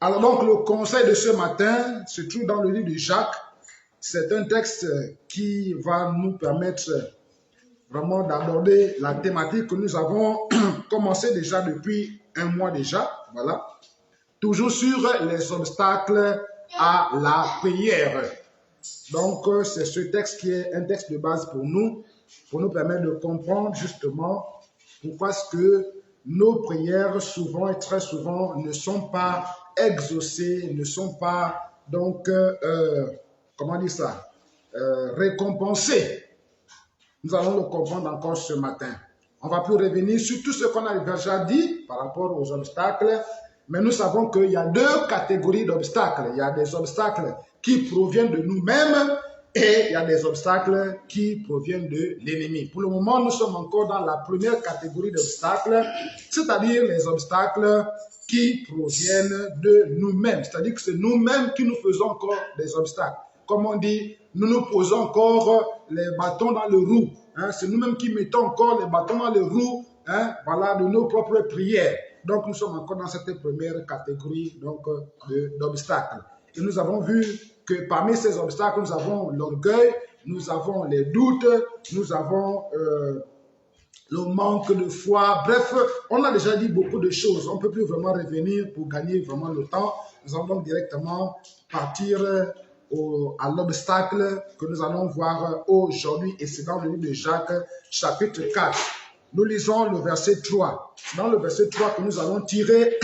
Alors donc, le conseil de ce matin se trouve dans le livre de Jacques. C'est un texte qui va nous permettre vraiment d'aborder la thématique que nous avons commencé déjà depuis un mois déjà. Voilà. Toujours sur les obstacles à la prière. Donc, c'est ce texte qui est un texte de base pour nous permettre de comprendre justement pourquoi est-ce que nos prières souvent et très souvent ne sont pas exaucées, ne sont pas donc, comment dire ça, récompensées. Nous allons le comprendre encore ce matin. On va plus revenir sur tout ce qu'on a déjà dit par rapport aux obstacles, mais nous savons qu'il y a deux catégories d'obstacles. Il y a des obstacles qui proviennent de nous-mêmes et il y a des obstacles qui proviennent de l'ennemi. Pour le moment, nous sommes encore dans la première catégorie d'obstacles, c'est-à-dire les obstacles qui proviennent de nous-mêmes. C'est-à-dire que c'est nous-mêmes qui nous faisons encore des obstacles. Comme on dit, nous nous posons encore les bâtons dans le roue. Hein, c'est nous-mêmes qui mettons encore les bâtons dans le roue, hein, voilà, de nos propres prières. Donc, nous sommes encore dans cette première catégorie d'obstacles. Et nous avons vu que parmi ces obstacles, nous avons l'orgueil, nous avons les doutes, nous avons le manque de foi. Bref, on a déjà dit beaucoup de choses. On ne peut plus vraiment revenir pour gagner vraiment le temps. Nous allons donc directement partir à l'obstacle que nous allons voir aujourd'hui. Et c'est dans le livre de Jacques, chapitre 4. Nous lisons le verset 3. C'est dans le verset 3 que nous allons tirer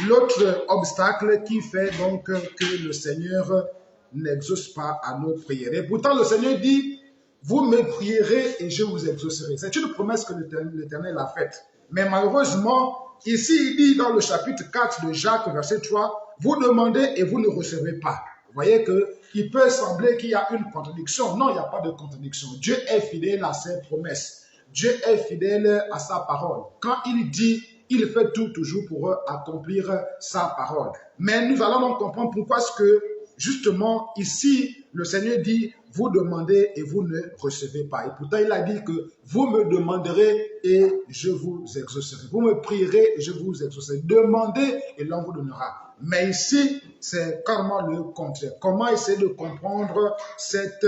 l'autre obstacle qui fait donc que le Seigneur n'exauce pas à nos prières. Et pourtant, le Seigneur dit, vous me prierez et je vous exaucerai. C'est une promesse que l'Éternel a faite. Mais malheureusement, ici, il dit dans le chapitre 4 de Jacques, verset 3, vous demandez et vous ne recevez pas. Vous voyez qu'il peut sembler qu'il y a une contradiction. Non, il n'y a pas de contradiction. Dieu est fidèle à ses promesses. Dieu est fidèle à sa parole. Quand il dit, il fait tout toujours pour accomplir sa parole. Mais nous allons donc comprendre pourquoi est-ce que, justement, ici, le Seigneur dit, vous demandez et vous ne recevez pas. Et pourtant, il a dit que vous me demanderez et je vous exaucerai. Vous me prierez et je vous exaucerai. Demandez et l'on vous donnera. Mais ici, c'est carrément le contraire. Comment essayer de comprendre cette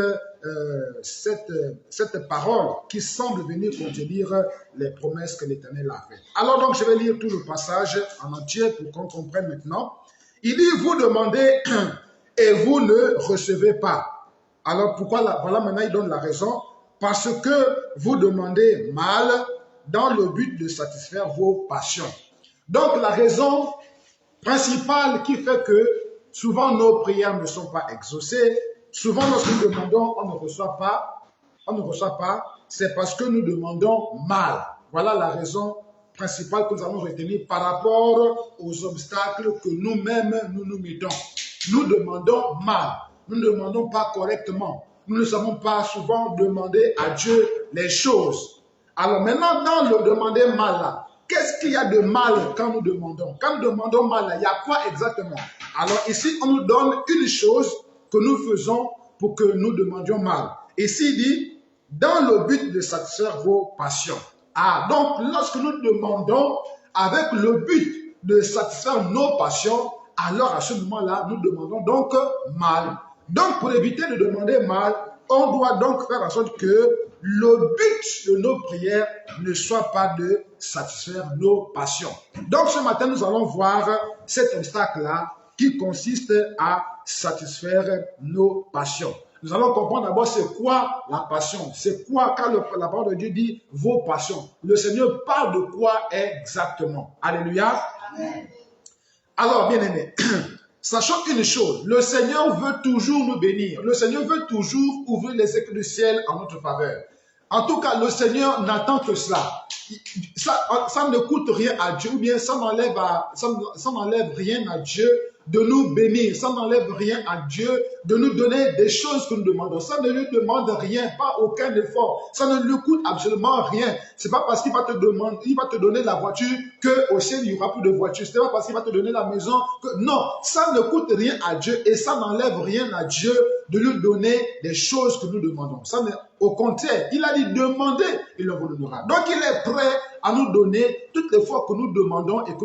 parole qui semble venir contenir les promesses que l'Éternel a faites. Alors donc, je vais lire tout le passage en entier pour qu'on comprenne maintenant. Il dit, vous demandez et vous ne recevez pas. Alors pourquoi, voilà maintenant il donne la raison. Parce que vous demandez mal dans le but de satisfaire vos passions. Donc la raison principale qui fait que souvent nos prières ne sont pas exaucées, souvent lorsque nous demandons, on ne reçoit pas, c'est parce que nous demandons mal. Voilà la raison principale que nous allons retenir par rapport aux obstacles que nous-mêmes nous mettons. Nous demandons mal, nous ne demandons pas correctement, nous ne savons pas souvent demander à Dieu les choses. Alors maintenant, dans le demander mal là, qu'est-ce qu'il y a de mal quand nous demandons? Quand nous demandons mal là, il y a quoi exactement? Alors ici, on nous donne une chose que nous faisons pour que nous demandions mal. Ici, il dit, dans le but de satisfaire vos passions. Ah, donc lorsque nous demandons avec le but de satisfaire nos passions, alors à ce moment-là, nous demandons donc mal. Donc pour éviter de demander mal, on doit donc faire en sorte que le but de nos prières ne soit pas de satisfaire nos passions. Donc ce matin, nous allons voir cet obstacle-là qui consiste à satisfaire nos passions. Nous allons comprendre d'abord c'est quoi la passion. C'est quoi quand la parole de Dieu dit vos passions. Le Seigneur parle de quoi exactement? Alléluia. Amen. Alors, bien aimé, sachant une chose, le Seigneur veut toujours nous bénir. Le Seigneur veut toujours ouvrir les éclats du ciel en notre faveur. En tout cas, le Seigneur n'attend que cela. Ça ne coûte rien à Dieu, ou bien ça n'enlève rien à Dieu de nous bénir. Ça n'enlève rien à Dieu de nous donner des choses que nous demandons. Ça ne lui demande rien, pas aucun effort. Ça ne lui coûte absolument rien. C'est pas parce qu'il va te demander, il va te donner la voiture que au ciel il n'y aura plus de voiture. C'est pas parce qu'il va te donner la maison que non. Ça ne coûte rien à Dieu et ça n'enlève rien à Dieu de lui donner des choses que nous demandons. Ça Au contraire, il a dit demandez, il le vous donnera. Donc il est prêt à nous donner toutes les fois que nous demandons et que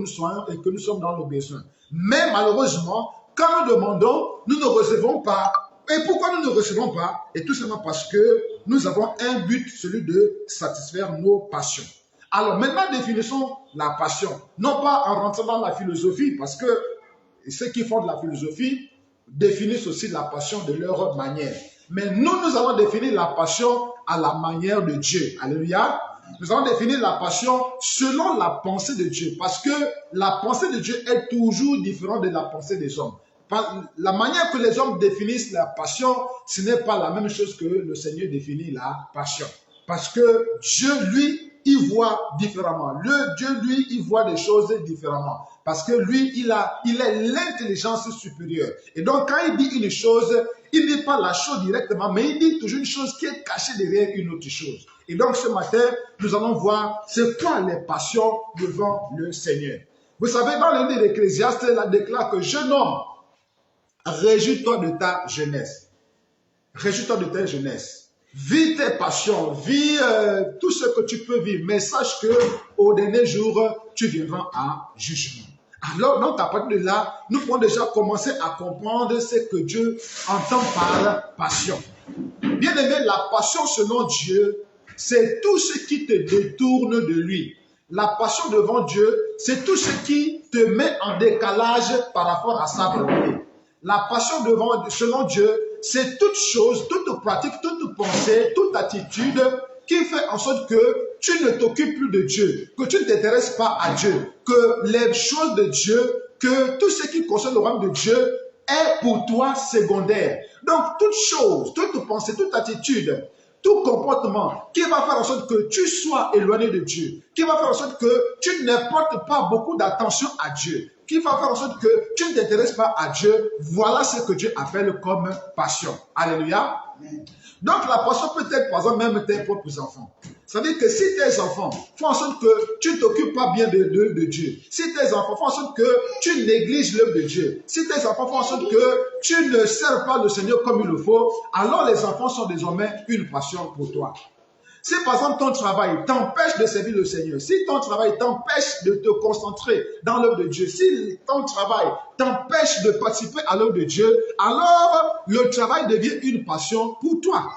nous sommes dans nos besoins. Mais malheureusement, quand nous demandons, nous ne recevons pas. Et pourquoi nous ne recevons pas? Et tout simplement parce que nous avons un but, celui de satisfaire nos passions. Alors maintenant, définissons la passion. Non pas en rentrant dans la philosophie, parce que ceux qui font de la philosophie définissent aussi la passion de leur manière. Mais nous allons définir la passion à la manière de Dieu. Alléluia. Nous allons définir la passion selon la pensée de Dieu. Parce que la pensée de Dieu est toujours différente de la pensée des hommes. La manière que les hommes définissent la passion, ce n'est pas la même chose que le Seigneur définit la passion. Parce que Dieu, lui, il voit différemment. Dieu, lui, il voit des choses différemment. Parce que lui, il est l'intelligence supérieure. Et donc, quand il dit une chose, il ne dit pas la chose directement, mais il dit toujours une chose qui est cachée derrière une autre chose. Et donc, ce matin, nous allons voir c'est quoi les passions devant le Seigneur. Vous savez, dans le livre d'Ecclésiaste, il déclare que jeune homme, réjouis-toi de ta jeunesse. Réjouis-toi de ta jeunesse. Vis tes passions, vis tout ce que tu peux vivre, mais sache que au dernier jour, tu viendras à jugement. Alors, donc, à partir de là, nous pouvons déjà commencer à comprendre ce que Dieu entend par passion. Bien aimé, la passion selon Dieu, c'est tout ce qui te détourne de lui. La passion devant Dieu, c'est tout ce qui te met en décalage par rapport à sa volonté. La passion selon Dieu, c'est toute chose, toute pratique, toute pensée, toute attitude qui fait en sorte que tu ne t'occupes plus de Dieu, que tu ne t'intéresses pas à Dieu, que les choses de Dieu, que tout ce qui concerne le royaume de Dieu est pour toi secondaire. Donc, toute chose, toute pensée, toute attitude, tout comportement qui va faire en sorte que tu sois éloigné de Dieu, qui va faire en sorte que tu n'apportes pas beaucoup d'attention à Dieu, qui va faire en sorte que tu ne t'intéresses pas à Dieu, voilà ce que Dieu appelle comme passion. Alléluia. Donc la passion peut être par exemple même tes propres enfants. C'est-à-dire que si tes enfants font en sorte que tu ne t'occupes pas bien de Dieu, si tes enfants font en sorte que tu négliges l'œuvre de Dieu, si tes enfants font en sorte que tu ne sers pas le Seigneur comme il le faut, alors les enfants sont désormais une passion pour toi. Si par exemple ton travail t'empêche de servir le Seigneur, si ton travail t'empêche de te concentrer dans l'œuvre de Dieu, si ton travail t'empêche de participer à l'œuvre de Dieu, alors le travail devient une passion pour toi.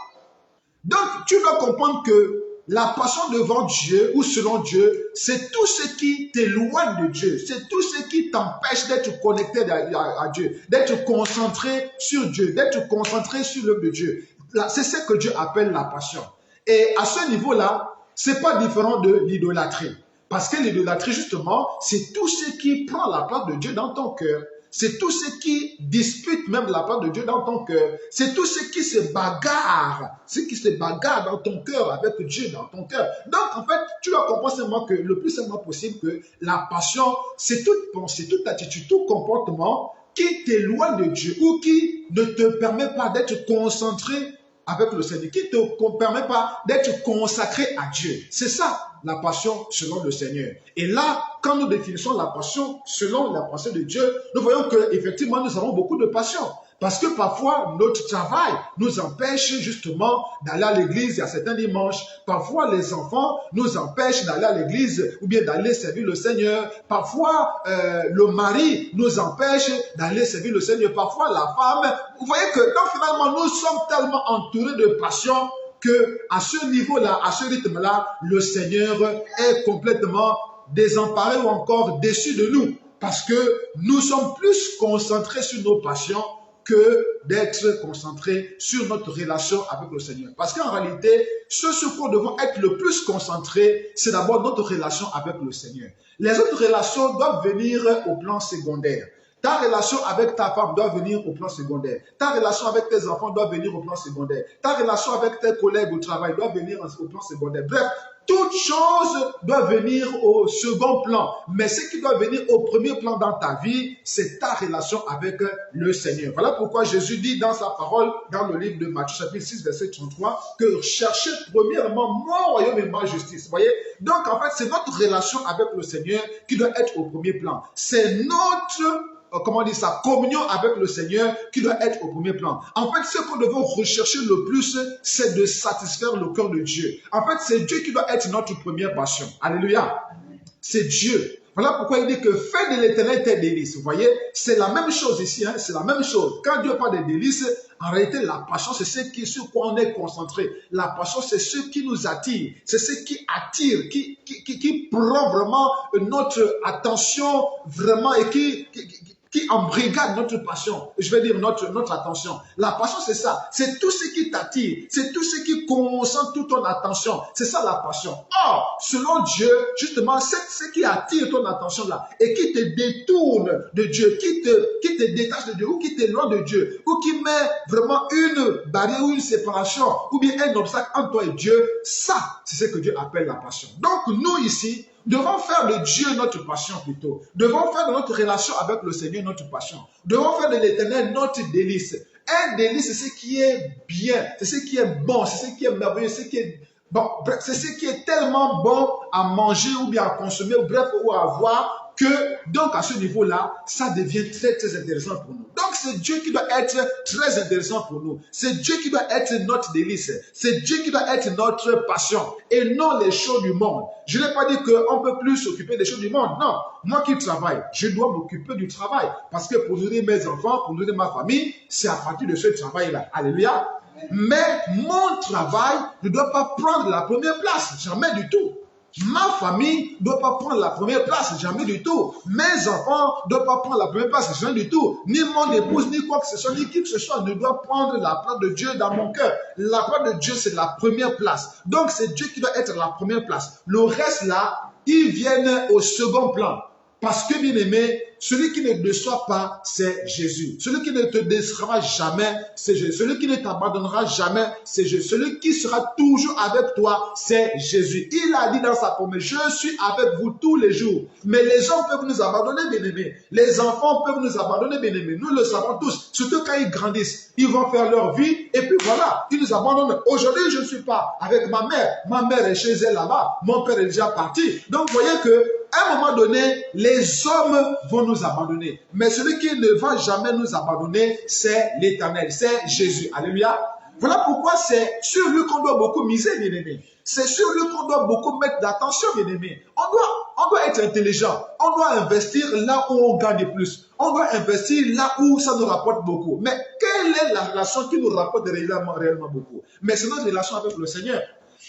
Donc tu dois comprendre que la passion devant Dieu ou selon Dieu, c'est tout ce qui t'éloigne de Dieu, c'est tout ce qui t'empêche d'être connecté à Dieu, d'être concentré sur Dieu, d'être concentré sur l'œuvre de Dieu. C'est ce que Dieu appelle la passion. Et à ce niveau-là, ce n'est pas différent de l'idolâtrie. Parce que l'idolâtrie, justement, c'est tout ce qui prend la place de Dieu dans ton cœur. C'est tout ce qui dispute même la place de Dieu dans ton cœur. C'est tout ce qui se bagarre. Ce qui se bagarre dans ton cœur avec Dieu dans ton cœur. Donc, en fait, tu dois comprendre simplement que le plus simplement possible que la passion, c'est toute pensée, toute attitude, tout comportement qui t'éloigne de Dieu ou qui ne te permet pas d'être concentré avec le Seigneur, qui ne te permet pas d'être consacré à Dieu. C'est ça, la passion selon le Seigneur. Et là, quand nous définissons la passion selon la pensée de Dieu, nous voyons qu'effectivement, nous avons beaucoup de passion. Parce que parfois, notre travail nous empêche justement d'aller à l'église à certains dimanches. Parfois, les enfants nous empêchent d'aller à l'église ou bien d'aller servir le Seigneur. Parfois, le mari nous empêche d'aller servir le Seigneur. Parfois, la femme. Vous voyez que donc, finalement, nous sommes tellement entourés de passion que à ce niveau-là, à ce rythme-là, le Seigneur est complètement désemparé ou encore déçu de nous. Parce que nous sommes plus concentrés sur nos passions que d'être concentré sur notre relation avec le Seigneur. Parce qu'en réalité, ce sur quoi nous devons être le plus concentré, c'est d'abord notre relation avec le Seigneur. Les autres relations doivent venir au plan secondaire. Ta relation avec ta femme doit venir au plan secondaire. Ta relation avec tes enfants doit venir au plan secondaire. Ta relation avec tes collègues au travail doit venir au plan secondaire. Bref, toute chose doit venir au second plan. Mais ce qui doit venir au premier plan dans ta vie, c'est ta relation avec le Seigneur. Voilà pourquoi Jésus dit dans sa parole, dans le livre de Matthieu, chapitre 6, verset 33, que cherchez premièrement mon royaume et ma justice. Vous voyez? Donc, en fait, c'est notre relation avec le Seigneur qui doit être au premier plan. C'est notre comment dire ça, communion avec le Seigneur qui doit être au premier plan. En fait, ce qu'on devons rechercher le plus, c'est de satisfaire le cœur de Dieu. En fait, c'est Dieu qui doit être notre première passion. Alléluia. C'est Dieu. Voilà pourquoi il dit que fais de l'éternel tes délices. Vous voyez, c'est la même chose ici, hein, c'est la même chose. Quand Dieu parle des délices, en réalité, la passion, c'est sur quoi on est concentré. La passion, c'est ce qui nous attire. C'est ce qui attire, qui prend vraiment notre attention, vraiment, et qui embrigade notre passion, je vais dire notre attention. La passion, c'est ça. C'est tout ce qui t'attire. C'est tout ce qui concentre toute ton attention. C'est ça la passion. Or, selon Dieu, justement, c'est ce qui attire ton attention là et qui te détourne de Dieu, qui te détache de Dieu ou qui t'éloigne de Dieu ou qui met vraiment une barrière ou une séparation ou bien un obstacle entre toi et Dieu. Ça, c'est ce que Dieu appelle la passion. Donc, nous ici, devons faire de Dieu notre passion plutôt. Devons faire de notre relation avec le Seigneur notre passion. Devons faire de l'Éternel notre délice. Un délice, c'est ce qui est bien, c'est ce qui est bon, c'est ce qui est merveilleux, c'est ce qui est bon, c'est ce qui est tellement bon à manger ou bien à consommer, ou bref, ou à avoir, que donc à ce niveau-là, ça devient très très intéressant pour nous. Donc c'est Dieu qui doit être très intéressant pour nous. C'est Dieu qui doit être notre délice. C'est Dieu qui doit être notre passion et non les choses du monde. Je n'ai pas dit qu'on peut plus s'occuper des choses du monde. Non, moi qui travaille, je dois m'occuper du travail parce que pour nourrir mes enfants, pour nourrir ma famille, c'est à partir de ce travail-là. Alléluia. Mais mon travail ne doit pas prendre la première place, jamais du tout. Ma famille ne doit pas prendre la première place, jamais du tout. Mes enfants ne doivent pas prendre la première place, jamais du tout. Ni mon épouse, ni quoi que ce soit, ni qui que ce soit ne doit prendre la place de Dieu dans mon cœur. La place de Dieu, c'est la première place. Donc, c'est Dieu qui doit être la première place. Le reste là, ils viennent au second plan. Parce que, bien aimé, celui qui ne te déçoit pas, c'est Jésus. Celui qui ne te décevra jamais, c'est Jésus. Celui qui ne t'abandonnera jamais, c'est Jésus. Celui qui sera toujours avec toi, c'est Jésus. Il a dit dans sa promesse, je suis avec vous tous les jours. Mais les hommes peuvent nous abandonner, bien aimé. Les enfants peuvent nous abandonner, bien aimé. Nous le savons tous. Surtout quand ils grandissent, ils vont faire leur vie et puis voilà, ils nous abandonnent. Aujourd'hui, je ne suis pas avec ma mère. Ma mère est chez elle là-bas. Mon père est déjà parti. Donc, vous voyez que à un moment donné, les hommes vont nous abandonner. Mais celui qui ne va jamais nous abandonner, c'est l'Éternel, c'est Jésus. Alléluia. Voilà pourquoi c'est sur lui qu'on doit beaucoup miser, bien-aimé. C'est sur lui qu'on doit beaucoup mettre d'attention, bien-aimé. On doit être intelligent. On doit investir là où on gagne plus. On doit investir là où ça nous rapporte beaucoup. Mais quelle est la relation qui nous rapporte réellement beaucoup? Mais c'est notre relation avec le Seigneur.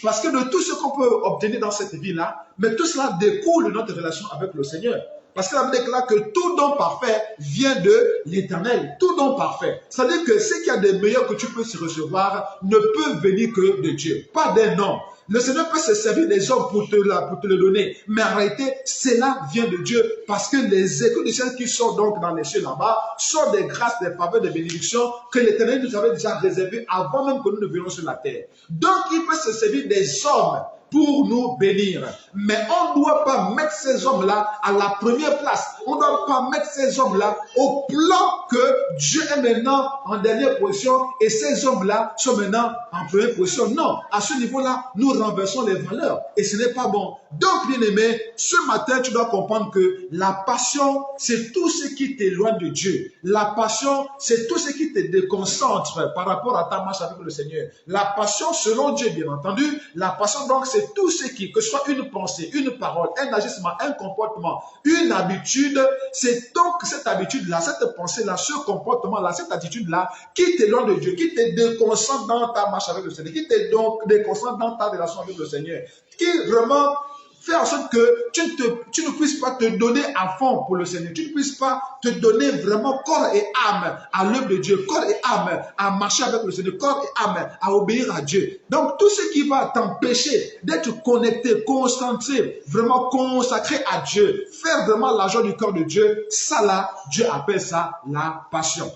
Parce que de tout ce qu'on peut obtenir dans cette vie-là, mais tout cela découle de notre relation avec le Seigneur. Parce que la Bible déclare que tout don parfait vient de l'Éternel. Tout don parfait. C'est-à-dire que ce qu'il y a de meilleur que tu peux recevoir ne peut venir que de Dieu, pas d'un homme. Le Seigneur peut se servir des hommes pour te le donner. Mais en réalité, cela vient de Dieu. Parce que les échos du ciel qui sont donc dans les cieux là-bas sont des grâces, des faveurs, des bénédictions que l'Éternel nous avait déjà réservées avant même que nous ne venions sur la terre. Donc, il peut se servir des hommes pour nous bénir. Mais on ne doit pas mettre ces hommes-là à la première place. On ne doit pas mettre ces hommes-là au plan que Dieu est maintenant en dernière position et ces hommes-là sont maintenant en première position. Non, à ce niveau-là, nous renversons les valeurs et ce n'est pas bon. Donc, bien-aimé, ce matin, tu dois comprendre que la passion, c'est tout ce qui t'éloigne de Dieu. La passion, c'est tout ce qui te déconcentre par rapport à ta marche avec le Seigneur. La passion, selon Dieu, bien entendu, la passion, donc, c'est tout ce qui, que ce soit une pensée, une parole, un agissement, un comportement, une habitude, c'est donc cette habitude-là, cette pensée-là, ce comportement-là, cette attitude-là, qui t'éloigne de Dieu, qui te déconcentre dans ta marche avec le Seigneur, qui te donc déconcentre dans ta relation avec le Seigneur, qui vraiment fait en sorte que tu ne puisses pas te donner à fond pour le Seigneur. Tu ne puisses pas te donner vraiment corps et âme à l'œuvre de Dieu, corps et âme à marcher avec le Seigneur, corps et âme à obéir à Dieu. Donc tout ce qui va t'empêcher d'être connecté, concentré, vraiment consacré à Dieu, faire vraiment la joie du corps de Dieu, ça là, Dieu appelle ça la passion.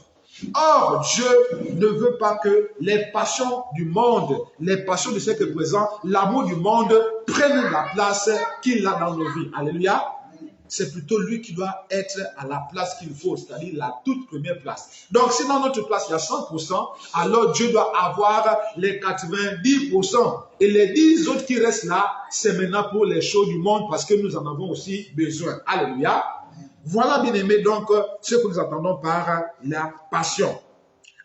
Or, Dieu ne veut pas que les passions du monde, les passions de ce siècle présent, l'amour du monde prennent la place qu'il a dans nos vies. Alléluia. C'est plutôt lui qui doit être à la place qu'il faut, c'est-à-dire la toute première place. Donc, si dans notre place, il y a 100%, alors Dieu doit avoir les 90%. Et les 10 autres qui restent là, c'est maintenant pour les choses du monde parce que nous en avons aussi besoin. Alléluia. Voilà, bien aimé, donc, ce que nous attendons par la passion.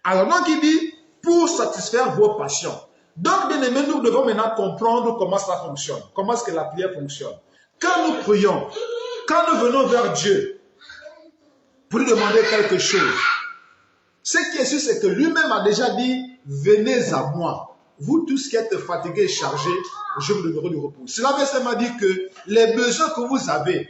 Alors, donc, il dit, pour satisfaire vos passions. Donc, bien aimé, nous devons maintenant comprendre comment ça fonctionne. Comment est-ce que la prière fonctionne. Quand nous prions, quand nous venons vers Dieu, pour lui demander quelque chose, ce qui est sûr, c'est que lui-même a déjà dit, venez à moi. Vous tous qui êtes fatigués et chargés, je vous donnerai du repos. Cela m'a dit que les besoins que vous avez,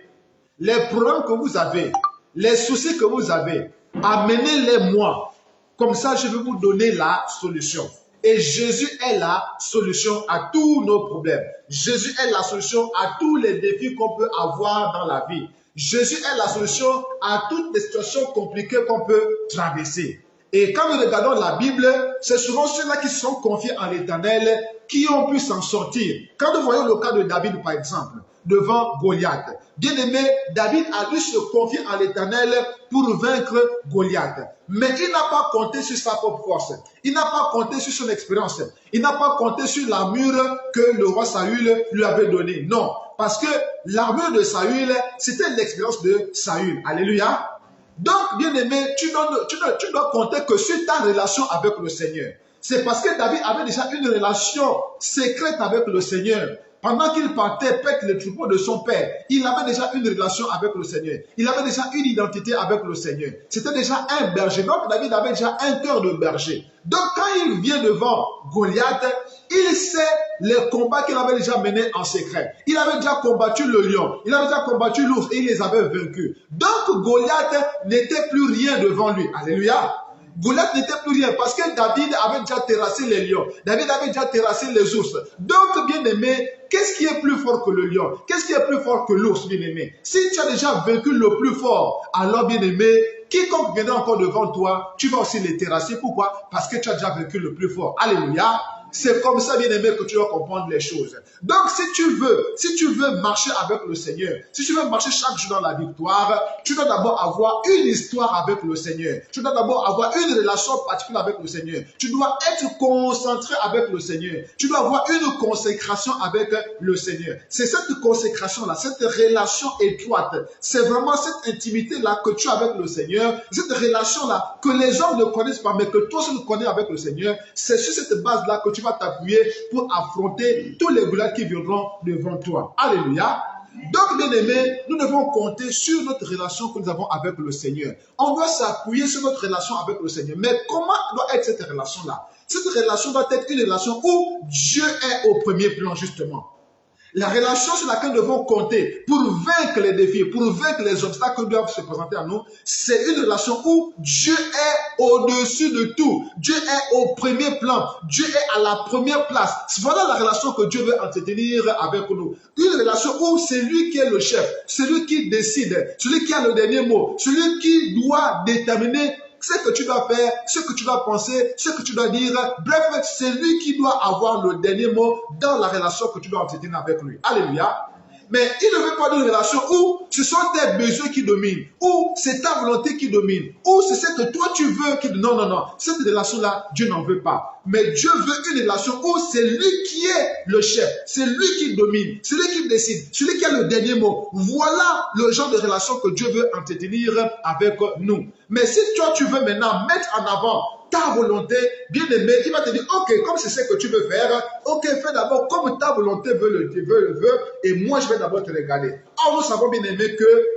les problèmes que vous avez, les soucis que vous avez, amenez-les moi. Comme ça, je vais vous donner la solution. Et Jésus est la solution à tous nos problèmes. Jésus est la solution à tous les défis qu'on peut avoir dans la vie. Jésus est la solution à toutes les situations compliquées qu'on peut traverser. Et quand nous regardons la Bible, c'est souvent ceux-là qui se sont confiés en l'Éternel qui ont pu s'en sortir. Quand nous voyons le cas de David, par exemple, devant Goliath. Bien aimé, David a dû se confier en l'Éternel pour vaincre Goliath. Mais il n'a pas compté sur sa propre force. Il n'a pas compté sur son expérience. Il n'a pas compté sur l'armure que le roi Saül lui avait donnée. Non, parce que l'armure de Saül, c'était l'expérience de Saül. Alléluia. Donc, bien aimé, tu dois compter que sur ta relation avec le Seigneur. C'est parce que David avait déjà une relation secrète avec le Seigneur. Pendant qu'il partait paître le troupeau de son père, il avait déjà une relation avec le Seigneur. Il avait déjà une identité avec le Seigneur. C'était déjà un berger. Donc David avait déjà un cœur de berger. Donc quand il vient devant Goliath, il sait les combats qu'il avait déjà menés en secret. Il avait déjà combattu le lion, il avait déjà combattu l'ours et il les avait vaincus. Donc Goliath n'était plus rien devant lui. Alléluia. Goliath n'était plus rien parce que David avait déjà terrassé les lions. David avait déjà terrassé les ours. Donc, bien aimé, qu'est-ce qui est plus fort que le lion? Qu'est-ce qui est plus fort que l'ours, bien aimé? Si tu as déjà vaincu le plus fort, alors, bien aimé, quiconque viendra encore devant toi, tu vas aussi les terrasser. Pourquoi? Parce que tu as déjà vaincu le plus fort. Alléluia. C'est comme ça, bien aimé, que tu dois comprendre les choses. Donc, si tu veux marcher avec le Seigneur, si tu veux marcher chaque jour dans la victoire, tu dois d'abord avoir une histoire avec le Seigneur. Tu dois d'abord avoir une relation particulière avec le Seigneur. Tu dois être concentré avec le Seigneur. Tu dois avoir une consécration avec le Seigneur. C'est cette consécration-là, cette relation étroite. C'est vraiment cette intimité-là que tu as avec le Seigneur. Cette relation-là que les hommes ne connaissent pas, mais que toi aussi tu connais avec le Seigneur. C'est sur cette base-là que tu vas t'appuyer pour affronter tous les Goliaths qui viendront devant toi. Alléluia. Donc, bien aimé, nous devons compter sur notre relation que nous avons avec le Seigneur. On doit s'appuyer sur notre relation avec le Seigneur. Mais comment doit être cette relation-là? Cette relation doit être une relation où Dieu est au premier plan, justement. La relation sur laquelle nous devons compter pour vaincre les défis, pour vaincre les obstacles qui doivent se présenter à nous, c'est une relation où Dieu est au-dessus de tout. Dieu est au premier plan. Dieu est à la première place. Voilà la relation que Dieu veut entretenir avec nous. Une relation où c'est lui qui est le chef, celui qui décide, celui qui a le dernier mot, celui qui doit déterminer ce que tu dois faire, ce que tu dois penser, ce que tu dois dire. Bref, c'est lui qui doit avoir le dernier mot dans la relation que tu dois entretenir avec lui. Alléluia. Mais il ne veut pas d'une relation où ce sont tes besoins qui dominent, où c'est ta volonté qui domine, où c'est ce que toi tu veux qui... Non, non, non. Cette relation-là, Dieu n'en veut pas. Mais Dieu veut une relation où c'est lui qui est le chef, c'est lui qui domine, c'est lui qui décide, celui qui a le dernier mot. Voilà le genre de relation que Dieu veut entretenir avec nous. Mais si toi tu veux maintenant mettre en avant ta volonté, bien aimé, il va te dire, ok, comme c'est ce que tu veux faire, ok, fais d'abord comme ta volonté veut, et moi je vais d'abord te regarder. Or, nous savons bien aimé que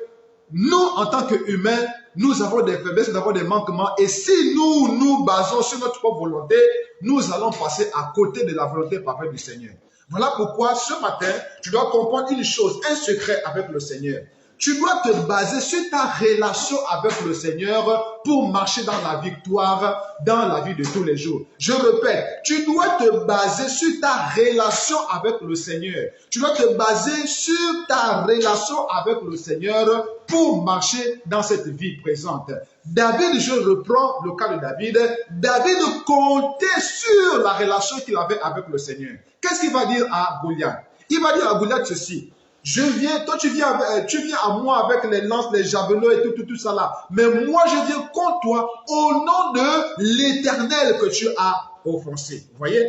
nous, en tant qu'humains, nous avons des faiblesses, nous avons des manquements, et si nous nous basons sur notre propre volonté, nous allons passer à côté de la volonté parfaite du Seigneur. Voilà pourquoi ce matin, tu dois comprendre une chose, un secret avec le Seigneur. Tu dois te baser sur ta relation avec le Seigneur pour marcher dans la victoire, dans la vie de tous les jours. Je répète, tu dois te baser sur ta relation avec le Seigneur. Tu dois te baser sur ta relation avec le Seigneur pour marcher dans cette vie présente. David, je reprends le cas de David. David comptait sur la relation qu'il avait avec le Seigneur. Qu'est-ce qu'il va dire à Goliath? Il va dire à Goliath ceci. Je viens, toi tu viens à moi avec les lances, les javelots et tout ça là. Mais moi je viens contre toi au nom de l'Éternel que tu as offensé. Vous voyez?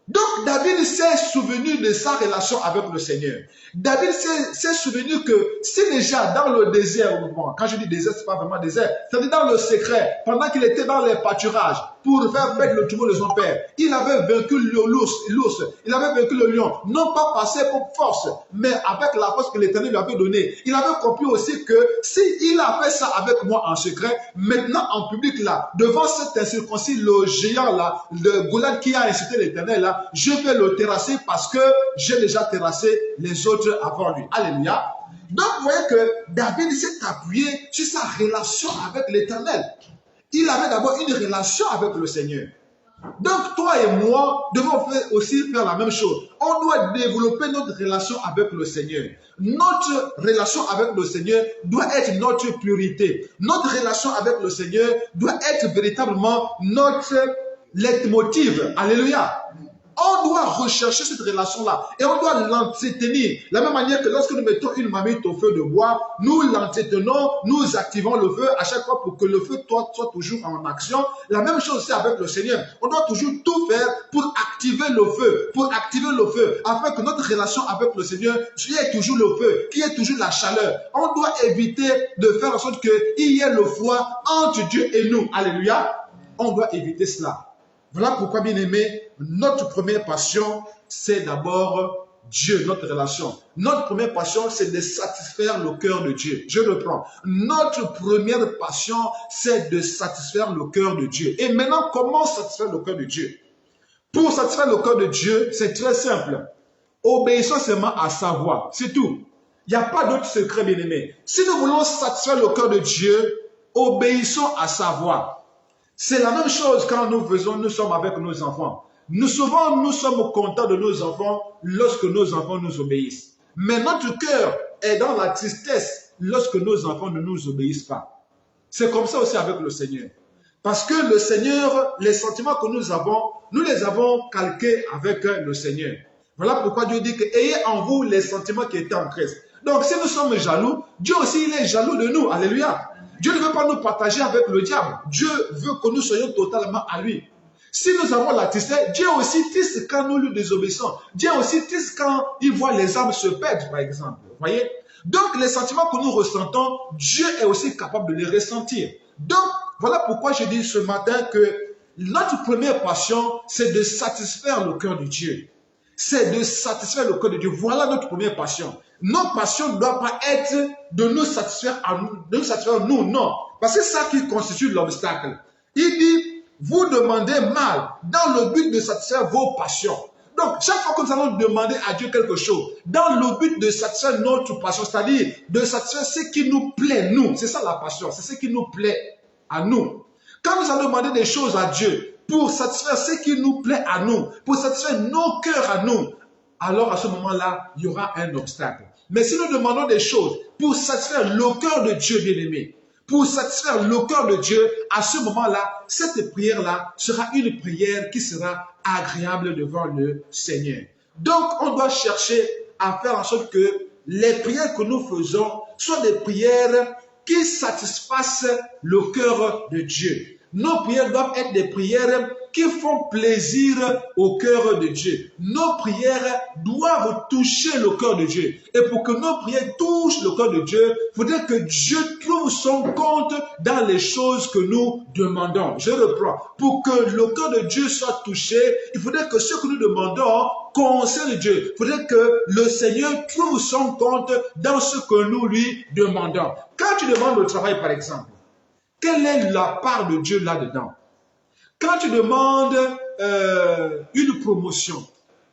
Donc, David s'est souvenu de sa relation avec le Seigneur. David s'est souvenu que si déjà dans le désert, quand je dis désert, ce n'est pas vraiment désert, c'est-à-dire dans le secret, pendant qu'il était dans les pâturages, pour faire perdre le troupeau de son père, il avait vaincu l'ours, il avait vaincu le lion, non pas passé pour force, mais avec la force que l'Éternel lui avait donnée. Il avait compris aussi que s'il a fait ça avec moi en secret, maintenant en public là, devant cet incirconcis, le géant là, le Goliath qui a incité l'Éternel là, je vais le terrasser parce que j'ai déjà terrassé les autres avant lui. Alléluia. Donc, vous voyez que David s'est appuyé sur sa relation avec l'Éternel. Il avait d'abord une relation avec le Seigneur. Donc, toi et moi devons aussi faire la même chose. On doit développer notre relation avec le Seigneur. Notre relation avec le Seigneur doit être notre priorité. Notre relation avec le Seigneur doit être véritablement notre leitmotiv. Alléluia. On doit rechercher cette relation-là et on doit l'entretenir. De la même manière que lorsque nous mettons une marmite au feu de bois, nous l'entretenons, nous activons le feu à chaque fois pour que le feu soit toujours en action. La même chose aussi avec le Seigneur. On doit toujours tout faire pour activer le feu, afin que notre relation avec le Seigneur ait toujours le feu, qu'il y ait toujours la chaleur. On doit éviter de faire en sorte qu'il y ait le froid entre Dieu et nous. Alléluia. On doit éviter cela. Voilà pourquoi, bien aimé, notre première passion, c'est d'abord Dieu, notre relation. Notre première passion, c'est de satisfaire le cœur de Dieu. Je reprends. Notre première passion, c'est de satisfaire le cœur de Dieu. Et maintenant, comment satisfaire le cœur de Dieu? Pour satisfaire le cœur de Dieu, c'est très simple. Obéissons seulement à sa voix. C'est tout. Il n'y a pas d'autre secret, bien aimé. Si nous voulons satisfaire le cœur de Dieu, obéissons à sa voix. C'est la même chose quand nous sommes avec nos enfants. Souvent, nous sommes contents de nos enfants lorsque nos enfants nous obéissent. Mais notre cœur est dans la tristesse lorsque nos enfants ne nous obéissent pas. C'est comme ça aussi avec le Seigneur. Parce que le Seigneur, les sentiments que nous les avons calqués avec le Seigneur. Voilà pourquoi Dieu dit que ayez en vous les sentiments qui étaient en Christ. Donc si nous sommes jaloux, Dieu aussi il est jaloux de nous. Alléluia. Dieu ne veut pas nous partager avec le diable. Dieu veut que nous soyons totalement à lui. Si nous avons la tristesse, Dieu aussi triste quand nous lui désobéissons. Dieu aussi triste quand il voit les âmes se perdre, par exemple. Vous voyez? Donc, les sentiments que nous ressentons, Dieu est aussi capable de les ressentir. Donc, voilà pourquoi je dis ce matin que notre première passion, c'est de satisfaire le cœur de Dieu. C'est de satisfaire le cœur de Dieu. Voilà notre première passion. Notre passion ne doit pas être de nous satisfaire nous, non. Parce que c'est ça qui constitue l'obstacle. Il dit, vous demandez mal dans le but de satisfaire vos passions. Donc, chaque fois que nous allons demander à Dieu quelque chose, dans le but de satisfaire notre passion, c'est-à-dire de satisfaire ce qui nous plaît, nous. C'est ça la passion, c'est ce qui nous plaît à nous. Quand nous allons demander des choses à Dieu, pour satisfaire ce qui nous plaît à nous, pour satisfaire nos cœurs à nous, alors à ce moment-là, il y aura un obstacle. Mais si nous demandons des choses pour satisfaire le cœur de Dieu bien-aimé, pour satisfaire le cœur de Dieu, à ce moment-là, cette prière-là sera une prière qui sera agréable devant le Seigneur. Donc, on doit chercher à faire en sorte que les prières que nous faisons soient des prières qui satisfassent le cœur de Dieu. Nos prières doivent être des prières qui font plaisir au cœur de Dieu. Nos prières doivent toucher le cœur de Dieu. Et pour que nos prières touchent le cœur de Dieu, il faudrait que Dieu trouve son compte dans les choses que nous demandons. Je reprends. Pour que le cœur de Dieu soit touché, il faudrait que ce que nous demandons concerne Dieu. Il faudrait que le Seigneur trouve son compte dans ce que nous lui demandons. Quand tu demandes le travail, par exemple, quelle est la part de Dieu là-dedans? Quand tu demandes une promotion,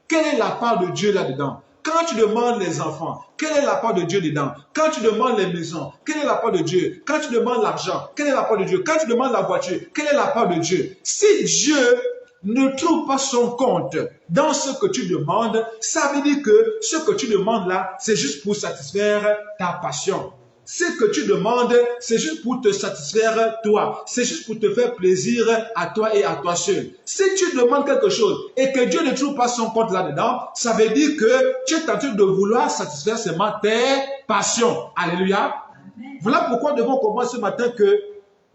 quelle est la part de Dieu là-dedans? Quand tu demandes les enfants, quelle est la part de Dieu dedans? Quand tu demandes les maisons, quelle est la part de Dieu? Quand tu demandes l'argent, quelle est la part de Dieu? Quand tu demandes la voiture, quelle est la part de Dieu? Si Dieu ne trouve pas son compte dans ce que tu demandes, ça veut dire que ce que tu demandes là, c'est juste pour satisfaire ta passion. Ce que tu demandes, c'est juste pour te satisfaire toi. C'est juste pour te faire plaisir à toi et à toi seul. Si tu demandes quelque chose et que Dieu ne trouve pas son compte là-dedans, ça veut dire que tu es en train de vouloir satisfaire seulement tes passions. Alléluia. Amen. Voilà pourquoi nous devons comprendre ce matin que,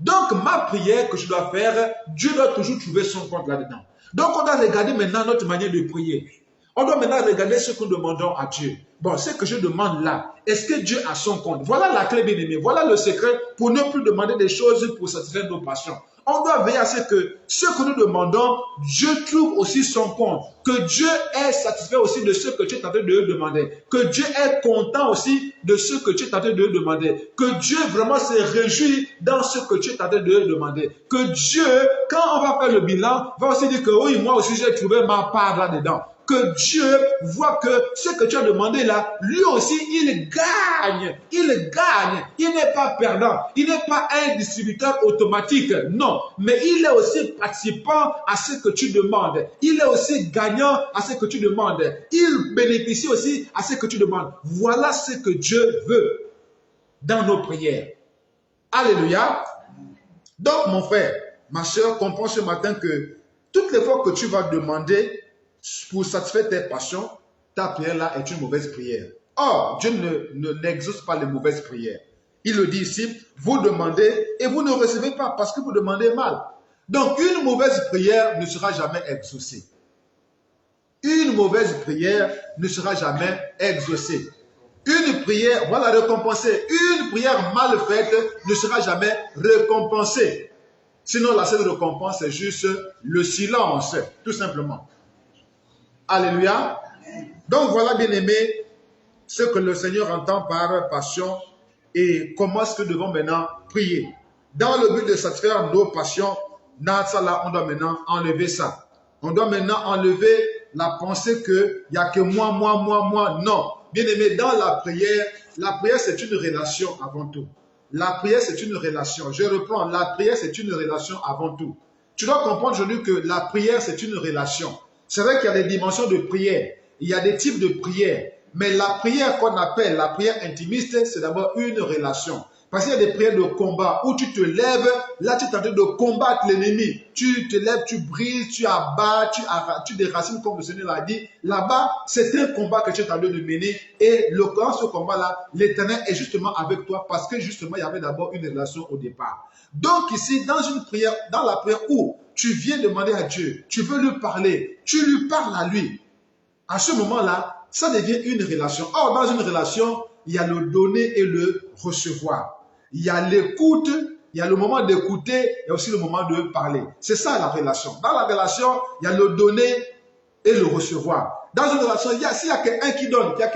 donc ma prière que je dois faire, Dieu doit toujours trouver son compte là-dedans. Donc, on doit regarder maintenant notre manière de prier. On doit maintenant regarder ce que nous demandons à Dieu. Bon, ce que je demande là, est-ce que Dieu a son compte? Voilà la clé, bien aimé. Voilà le secret pour ne plus demander des choses pour satisfaire nos passions. On doit veiller à ce que nous demandons, Dieu trouve aussi son compte. Que Dieu est satisfait aussi de ce que tu es en train de lui demander. Que Dieu est content aussi de ce que tu es en train de lui demander. Que Dieu vraiment se réjouit dans ce que tu es en train de lui demander. Que Dieu, quand on va faire le bilan, va aussi dire que oui, moi aussi j'ai trouvé ma part là-dedans. Que Dieu voit que ce que tu as demandé là, lui aussi, il gagne. Il gagne. Il n'est pas perdant. Il n'est pas un distributeur automatique. Non. Mais il est aussi participant à ce que tu demandes. Il est aussi gagnant à ce que tu demandes. Il bénéficie aussi à ce que tu demandes. Voilà ce que Dieu veut dans nos prières. Alléluia. Donc, mon frère, ma soeur, comprends ce matin que toutes les fois que tu vas demander pour satisfaire tes passions, ta prière là est une mauvaise prière. Or, Dieu n'exauce pas les mauvaises prières. Il le dit ici, vous demandez et vous ne recevez pas parce que vous demandez mal. Donc, une mauvaise prière ne sera jamais exaucée. Une mauvaise prière ne sera jamais exaucée. Une prière, voilà, récompensée. Une prière mal faite ne sera jamais récompensée. Sinon, la seule récompense, c'est juste le silence, tout simplement. Alléluia. Donc voilà, bien aimé, ce que le Seigneur entend par passion et comment est-ce que nous devons maintenant prier. Dans le but de satisfaire nos passions, dans ça là, on doit maintenant enlever ça. On doit maintenant enlever la pensée qu'il n'y a que moi. Non. Bien aimé, dans la prière c'est une relation avant tout. La prière c'est une relation. Je reprends, la prière c'est une relation avant tout. Tu dois comprendre aujourd'hui que la prière c'est une relation. C'est vrai qu'il y a des dimensions de prière, il y a des types de prières, mais la prière qu'on appelle la prière intimiste, c'est d'abord une relation. Parce qu'il y a des prières de combat où tu te lèves, là tu es en train de combattre l'ennemi. Tu te lèves, tu brises, tu abats, tu déracines comme le Seigneur l'a dit. Là-bas, c'est un combat que tu es en train de mener et dans ce combat-là, l'Éternel est justement avec toi parce que justement, il y avait d'abord une relation au départ. Donc ici, dans une prière, dans la prière où tu viens demander à Dieu, tu veux lui parler, tu lui parles à lui. À ce moment-là, ça devient une relation. Or, dans une relation, il y a le donner et le recevoir. Il y a l'écoute, il y a le moment d'écouter et aussi le moment de parler. C'est ça la relation. Dans la relation, il y a le donner et le recevoir. Dans une relation, s'il n'y a qu'un qui donne, il y a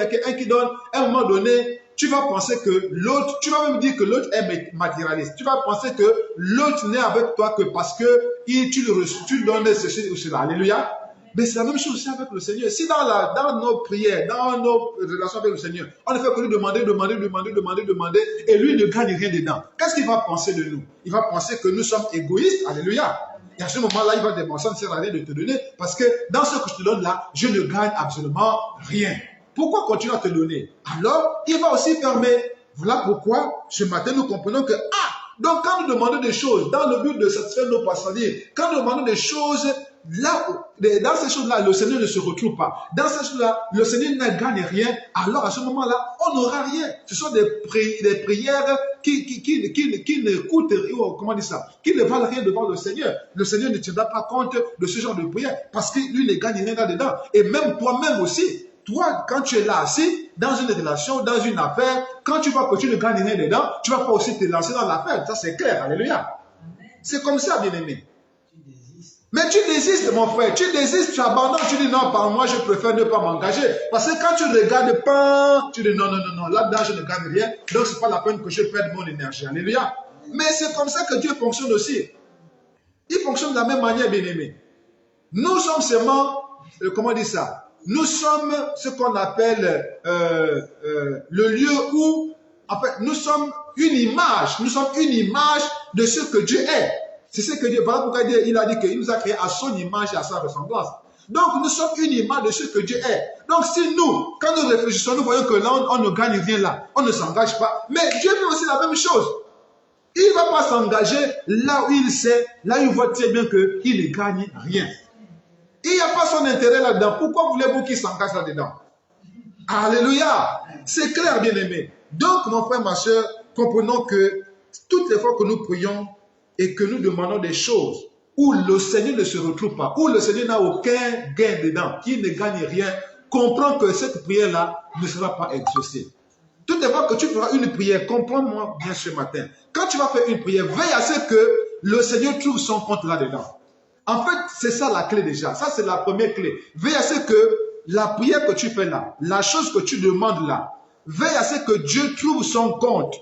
qu'un qui donne, à un moment donné, tu vas penser que l'autre, tu vas même dire que l'autre est matérialiste. Tu vas penser que l'autre n'est avec toi que parce que tu donnes ceci ou cela. Alléluia. Mais c'est la même chose aussi avec le Seigneur. Si dans nos prières, dans nos relations avec le Seigneur, on ne fait que lui demander, et lui ne gagne rien dedans, qu'est-ce qu'il va penser de nous? Il va penser que nous sommes égoïstes. Alléluia. Et à ce moment-là, il va démontrer que ça ne sert à rien de te donner, parce que dans ce que je te donne là, je ne gagne absolument rien. Pourquoi continuer à te donner? Alors, il va aussi permettre. Voilà pourquoi, ce matin, nous comprenons que, donc quand nous demandons des choses, dans le but de satisfaire nos passions, quand nous demandons des choses, là, dans ces choses-là, le Seigneur ne se retrouve pas. Dans ces choses-là, le Seigneur ne gagne rien. Alors, à ce moment-là, on n'aura rien. Ce sont des prières qui ne coûtent, comment dire ça, qui ne valent rien devant le Seigneur. Le Seigneur ne tiendra pas compte de ce genre de prière parce que lui ne gagne rien là-dedans. Et même toi-même aussi, toi, quand tu es là assis, dans une relation, dans une affaire, quand tu vois que tu ne gagnes rien dedans, tu ne vas pas aussi te lancer dans l'affaire. Ça, c'est clair. Alléluia. C'est comme ça, bien-aimé. Mais tu désistes, mon frère. Tu désistes, tu abandonnes. Tu dis non, par moi, je préfère ne pas m'engager. Parce que quand tu regardes pas, tu dis non, là-dedans, je ne gagne rien. Donc, ce n'est pas la peine que je perde mon énergie. Alléluia. Mais c'est comme ça que Dieu fonctionne aussi. Il fonctionne de la même manière, bien-aimé. Nous sommes seulement, comment dire ça? Nous sommes ce qu'on appelle le lieu où, en fait, nous sommes une image. Nous sommes une image de ce que Dieu est. C'est ce que Dieu, voilà pourquoi il a dit qu'il nous a créé à son image et à sa ressemblance. Donc, nous sommes une image de ce que Dieu est. Donc, si nous, quand nous réfléchissons, nous voyons que là, on ne gagne rien là, on ne s'engage pas. Mais Dieu fait aussi la même chose. Il ne va pas s'engager là où il sait, là où il voit très bien qu'il ne gagne rien. Il n'y a pas son intérêt là-dedans. Pourquoi voulez-vous qu'il s'engage là-dedans? Alléluia. C'est clair, bien-aimé. Donc, mon frère, ma soeur, comprenons que toutes les fois que nous prions et que nous demandons des choses, où le Seigneur ne se retrouve pas, où le Seigneur n'a aucun gain dedans, qui ne gagne rien, comprends que cette prière-là ne sera pas exaucée. Toutes les fois que tu feras une prière, comprends-moi bien ce matin. Quand tu vas faire une prière, veille à ce que le Seigneur trouve son compte là-dedans. En fait, c'est ça la clé déjà. Ça, c'est la première clé. Veille à ce que la prière que tu fais là, la chose que tu demandes là, veille à ce que Dieu trouve son compte.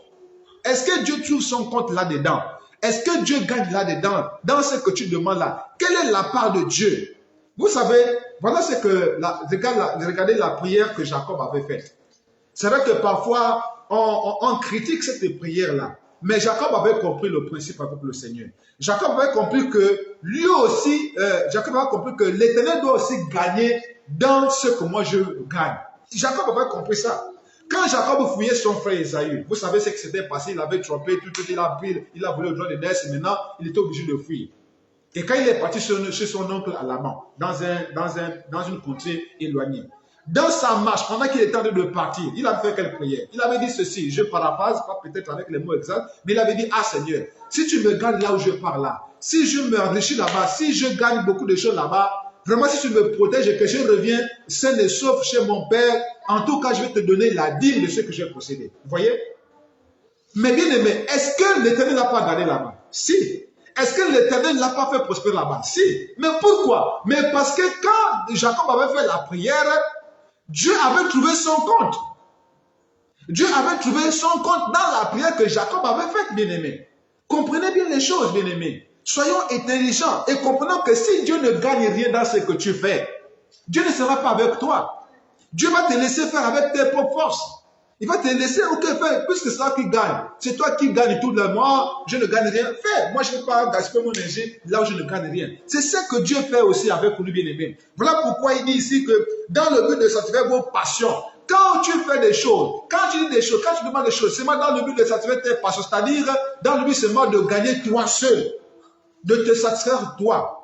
Est-ce que Dieu trouve son compte là-dedans? Est-ce que Dieu gagne là-dedans, dans ce que tu demandes là? Quelle est la part de Dieu? Vous savez, voilà ce que, regardez la prière que Jacob avait faite. C'est vrai que parfois, on critique cette prière-là. Mais Jacob avait compris le principe avec le Seigneur. Jacob avait compris que lui aussi, Jacob avait compris que l'Éternel doit aussi gagner dans ce que moi je gagne. Jacob avait compris ça. Quand Jacob fouillait son frère Esaü, vous savez ce qui s'était passé, il avait trompé, il a volé le droit de Dès, et maintenant il était obligé de fuir. Et quand il est parti chez son oncle à Laban, dans une contrée éloignée, dans sa marche, pendant qu'il était en train de partir, il a fait quelle prière? Il avait dit ceci, je paraphrase, pas peut-être avec les mots exacts, mais il avait dit, ah Seigneur, si tu me gardes là où je pars là, si je me enrichis là-bas, si je gagne beaucoup de choses là-bas, vraiment si tu me protèges et que je reviens sain et sauf chez mon père, en tout cas je vais te donner la dîme de ce que j'ai possédé. Vous voyez? Mais bien aimé, est-ce que l'Éternel n'a pas gardé là-bas? Si. Est-ce que l'Éternel ne l'a pas fait prospérer là-bas? Si. Mais pourquoi? Mais parce que quand Jacob avait fait la prière, Dieu avait trouvé son compte. Dieu avait trouvé son compte dans la prière que Jacob avait faite, bien-aimé. Comprenez bien les choses, bien-aimé. Soyons intelligents et comprenons que si Dieu ne gagne rien dans ce que tu fais, Dieu ne sera pas avec toi. Dieu va te laisser faire avec tes propres forces. Il va te laisser, ok, faire, puisque c'est toi qui gagne. C'est toi qui gagne tout le mois, je ne gagne rien. Fais, moi je ne vais pas gaspiller mon énergie là où je ne gagne rien. C'est ce que Dieu fait aussi avec nous, bien-aimés. Voilà pourquoi il dit ici que dans le but de satisfaire vos passions, quand tu fais des choses, quand tu dis des choses, quand tu demandes des choses, c'est moi dans le but de satisfaire tes passions, c'est-à-dire dans le but seulement de gagner toi seul, de te satisfaire toi.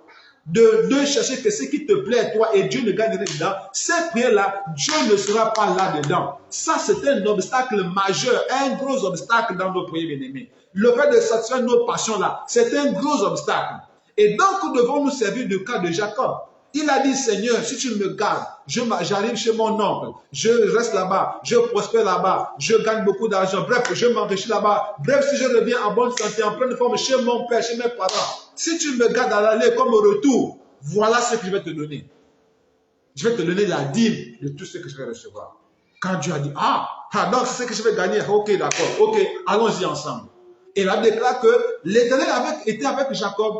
De chercher que ce qui te plaît à toi et Dieu ne gagne rien dedans, ces prières-là, Dieu ne sera pas là-dedans. Ça, c'est un obstacle majeur, un gros obstacle dans nos prières, bien-aimés. Le fait de satisfaire nos passions-là, c'est un gros obstacle. Et donc, nous devons nous servir du cas de Jacob. Il a dit, Seigneur, si tu me gardes, j'arrive chez mon oncle, je reste là-bas, je prospère là-bas, je gagne beaucoup d'argent, bref, je m'enrichis là-bas. Bref, si je reviens en bonne santé, en pleine forme chez mon père, chez mes parents, si tu me gardes à l'aller comme au retour, voilà ce que je vais te donner. Je vais te donner la dîme de tout ce que je vais recevoir. Quand Dieu a dit, donc c'est ce que je vais gagner, ok, d'accord, ok, allons-y ensemble. Et il a déclaré que l'Éternel avait été avec Jacob.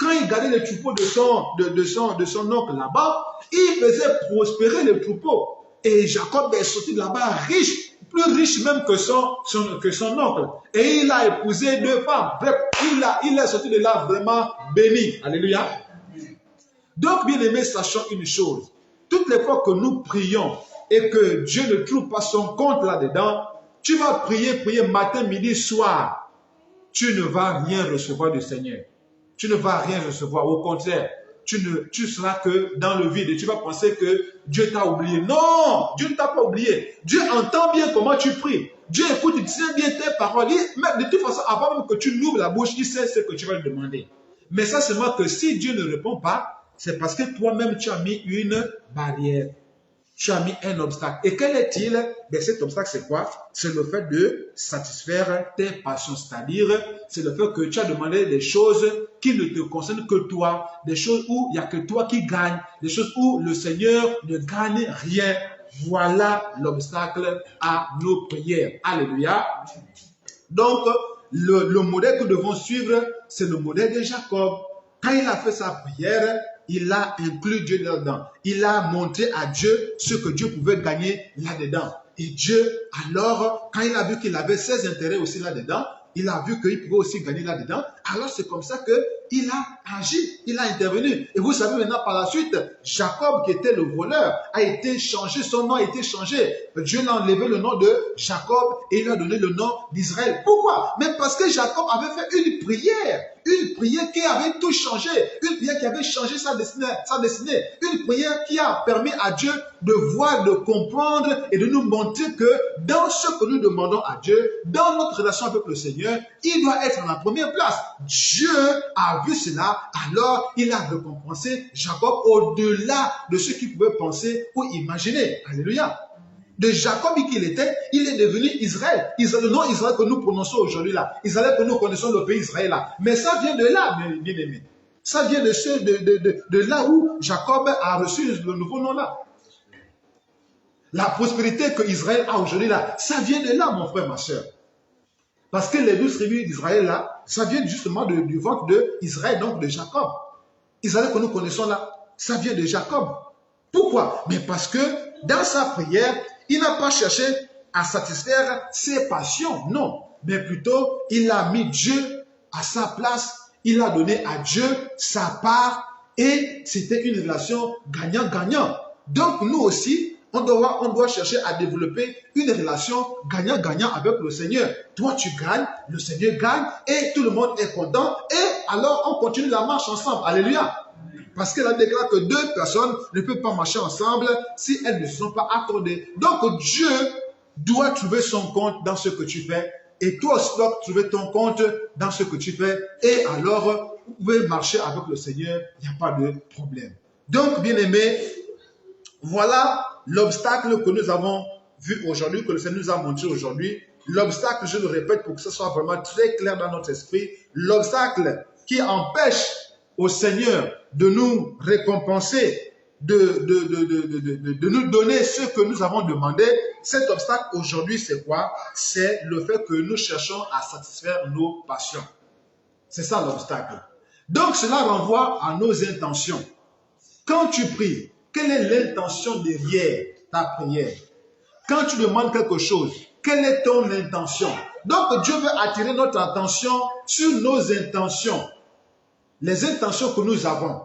Quand il gardait les troupeaux de son oncle là-bas, il faisait prospérer les troupeaux. Et Jacob est sorti de là-bas riche, plus riche même que son oncle. Et il a épousé 2 femmes. Bref, il est sorti de là vraiment béni. Alléluia. Donc, bien aimé, sachons une chose. Toutes les fois que nous prions et que Dieu ne trouve pas son compte là-dedans, tu vas prier matin, midi, soir. Tu ne vas rien recevoir du Seigneur. Tu ne vas rien recevoir. Au contraire, tu seras que dans le vide et tu vas penser que Dieu t'a oublié. Non, Dieu ne t'a pas oublié. Dieu entend bien comment tu pries. Dieu écoute, il tient bien tes paroles. Mais de toute façon, avant même que tu n'ouvres la bouche, il sait ce que tu vas lui demander. Mais ça, c'est moi que si Dieu ne répond pas, c'est parce que toi-même, tu as mis une barrière. Tu as mis un obstacle. Et quel est-il? Ben, cet obstacle, c'est quoi? C'est le fait de satisfaire tes passions. C'est-à-dire, c'est le fait que tu as demandé des choses qui ne te concernent que toi, des choses où il n'y a que toi qui gagne, des choses où le Seigneur ne gagne rien. Voilà l'obstacle à nos prières. Alléluia. Donc, le modèle que nous devons suivre, c'est le modèle de Jacob. Quand il a fait sa prière, il a inclus Dieu là-dedans. Il a montré à Dieu ce que Dieu pouvait gagner là-dedans. Et Dieu, alors, quand il a vu qu'il avait ses intérêts aussi là-dedans, il a vu qu'il pouvait aussi gagner là-dedans. Alors c'est comme ça qu'il a agi, il a intervenu. Et vous savez maintenant par la suite, Jacob qui était le voleur a été changé, son nom a été changé. Dieu l'a enlevé le nom de Jacob et il lui a donné le nom d'Israël. Pourquoi? Mais parce que Jacob avait fait une prière qui avait tout changé, une prière qui avait changé sa destinée, une prière qui a permis à Dieu de voir, de comprendre et de nous montrer que dans ce que nous demandons à Dieu, dans notre relation avec le Seigneur, il doit être en la première place. Dieu a vu cela, alors il a récompensé Jacob au-delà de ce qu'il pouvait penser ou imaginer. Alléluia. De Jacob qu'il était, il est devenu Israël. Le nom Israël que nous prononçons aujourd'hui là, Israël que nous connaissons le pays Israël là. Mais ça vient de là, bien aimé. Ça vient de là où Jacob a reçu le nouveau nom là. La prospérité que Israël a aujourd'hui là, ça vient de là, mon frère, ma soeur. Parce que les 12 tribus d'Israël là, ça vient justement du ventre d'Israël, donc de Jacob. Israël que nous connaissons là, ça vient de Jacob. Pourquoi? Mais parce que dans sa prière, il n'a pas cherché à satisfaire ses passions, non. Mais plutôt, il a mis Dieu à sa place, il a donné à Dieu sa part et c'était une relation gagnant-gagnant. Donc nous aussi, on doit chercher à développer une relation gagnant-gagnant avec le Seigneur. Toi, tu gagnes, le Seigneur gagne et tout le monde est content. Et alors, on continue la marche ensemble. Alléluia. Parce qu'elle a déclaré que deux personnes ne peuvent pas marcher ensemble si elles ne se sont pas accordées. Donc, Dieu doit trouver son compte dans ce que tu fais. Et toi aussi, tu dois trouver ton compte dans ce que tu fais. Et alors, vous pouvez marcher avec le Seigneur. Il n'y a pas de problème. Donc, bien-aimés, voilà l'obstacle que nous avons vu aujourd'hui, que le Seigneur nous a montré aujourd'hui. L'obstacle, je le répète pour que ce soit vraiment très clair dans notre esprit, l'obstacle qui empêche au Seigneur de nous récompenser, de nous donner ce que nous avons demandé. Cet obstacle aujourd'hui, c'est quoi? C'est le fait que nous cherchons à satisfaire nos passions. C'est ça l'obstacle. Donc, cela renvoie à nos intentions. Quand tu pries, quelle est l'intention derrière ta prière? Quand tu demandes quelque chose, quelle est ton intention? Donc, Dieu veut attirer notre attention sur nos intentions. Les intentions que nous avons,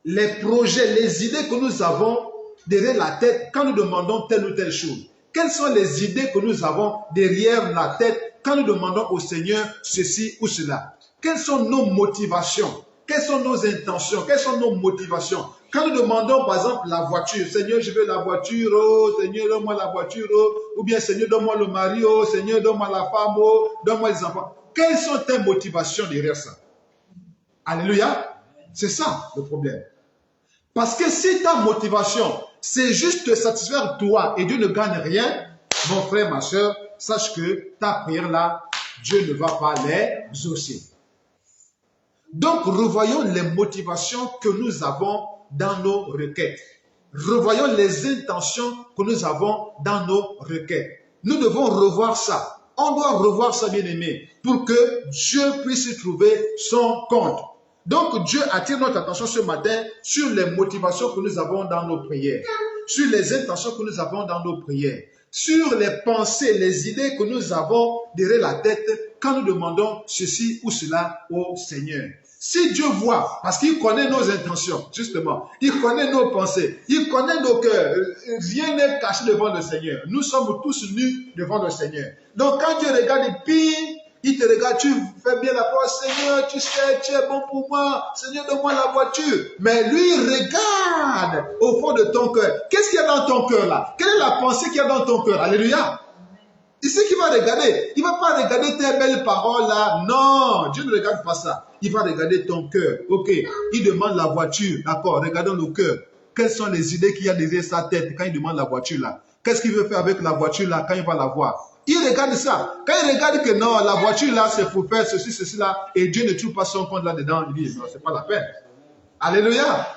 les projets, les idées que nous avons derrière la tête quand nous demandons telle ou telle chose. Quelles sont les idées que nous avons derrière la tête quand nous demandons au Seigneur ceci ou cela? Quelles sont nos motivations? Quelles sont nos intentions? Quelles sont nos motivations? Quand nous demandons par exemple la voiture, Seigneur, je veux la voiture, oh, Seigneur, donne-moi la voiture, oh, ou bien Seigneur, donne-moi le mari, oh, Seigneur, donne-moi la femme, oh, donne-moi les enfants. Quelles sont tes motivations derrière ça? Alléluia. C'est ça le problème. Parce que si ta motivation, c'est juste te satisfaire toi et Dieu ne gagne rien, mon frère, ma soeur, sache que ta prière là, Dieu ne va pas les exaucer. Donc, revoyons les motivations que nous avons dans nos requêtes. Revoyons les intentions que nous avons dans nos requêtes. Nous devons revoir ça. On doit revoir ça, bien-aimé, pour que Dieu puisse y trouver son compte. Donc, Dieu attire notre attention ce matin sur les motivations que nous avons dans nos prières, sur les intentions que nous avons dans nos prières, sur les pensées, les idées que nous avons derrière la tête quand nous demandons ceci ou cela au Seigneur. Si Dieu voit, parce qu'il connaît nos intentions, justement, il connaît nos pensées, il connaît nos cœurs, rien n'est caché devant le Seigneur. Nous sommes tous nus devant le Seigneur. Donc, quand Dieu regarde, il te regarde, tu fais bien la prière, Seigneur, tu sais, tu es bon pour moi, Seigneur, donne-moi la voiture. Mais lui, il regarde au fond de ton cœur. Qu'est-ce qu'il y a dans ton cœur là? Quelle est la pensée qu'il y a dans ton cœur? Alléluia. Ici qu'il va regarder. Il ne va pas regarder tes belles paroles là. Non, Dieu ne regarde pas ça. Il va regarder ton cœur. Ok, il demande la voiture. D'accord, regardons le cœur. Quelles sont les idées qu'il y a derrière sa tête quand il demande la voiture là? Qu'est-ce qu'il veut faire avec la voiture là quand il va la voir? Il regarde ça. Quand il regarde que non, la voiture là, c'est pour faire ceci, ceci là, et Dieu ne trouve pas son compte là-dedans, il dit non, c'est pas la peine. Alléluia.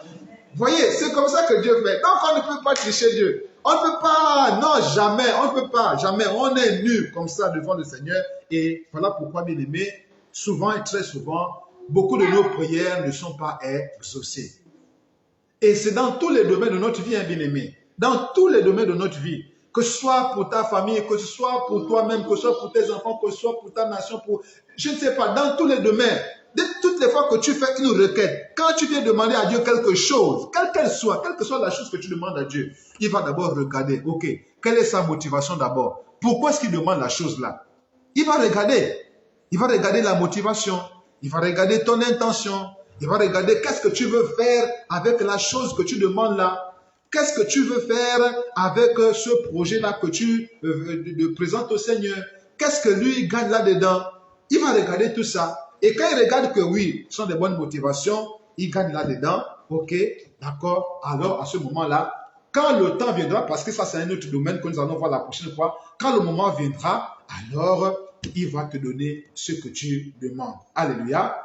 Voyez, c'est comme ça que Dieu fait. Donc on ne peut pas tricher Dieu. On ne peut pas, non, jamais, on ne peut pas, jamais. On est nu comme ça devant le Seigneur. Et voilà pourquoi, bien aimé, souvent et très souvent, beaucoup de nos prières ne sont pas exaucées. Et c'est dans tous les domaines de notre vie, hein, bien aimé. Dans tous les domaines de notre vie. Que ce soit pour ta famille, que ce soit pour toi-même, que ce soit pour tes enfants, que ce soit pour ta nation, pour, je ne sais pas, dans tous les domaines. Toutes les fois que tu fais une requête, quand tu viens demander à Dieu quelque chose, quelle que soit la chose que tu demandes à Dieu, il va d'abord regarder, ok, quelle est sa motivation d'abord? Pourquoi est-ce qu'il demande la chose là? Il va regarder la motivation, il va regarder ton intention, il va regarder qu'est-ce que tu veux faire avec la chose que tu demandes là. Qu'est-ce que tu veux faire avec ce projet-là que tu présentes au Seigneur? Qu'est-ce que lui gagne là-dedans? Il va regarder tout ça. Et quand il regarde que oui, ce sont des bonnes motivations, il gagne là-dedans, ok, d'accord, alors à ce moment-là, quand le temps viendra, parce que ça c'est un autre domaine que nous allons voir la prochaine fois, quand le moment viendra, alors il va te donner ce que tu demandes. Alléluia.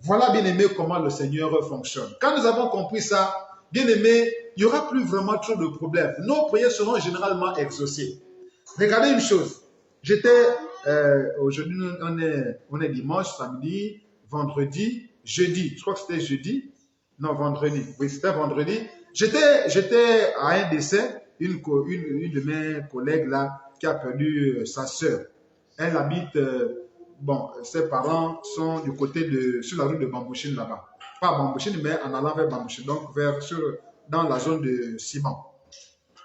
Voilà, bien aimé, comment le Seigneur fonctionne. Quand nous avons compris ça, bien aimé, il n'y aura plus vraiment trop de problèmes. Nos prières seront généralement exaucées. Regardez une chose. J'étais, aujourd'hui, on est dimanche, samedi, vendredi, jeudi. Je crois que c'était jeudi. Non, vendredi. Oui, c'était vendredi. J'étais à un décès, une de mes collègues là, qui a perdu sa sœur. Elle habite, bon, ses parents sont du côté sur la rue de Bambouchine là-bas. Pas Bambouchine, mais en allant vers Bambouchine, donc dans la zone de Simon.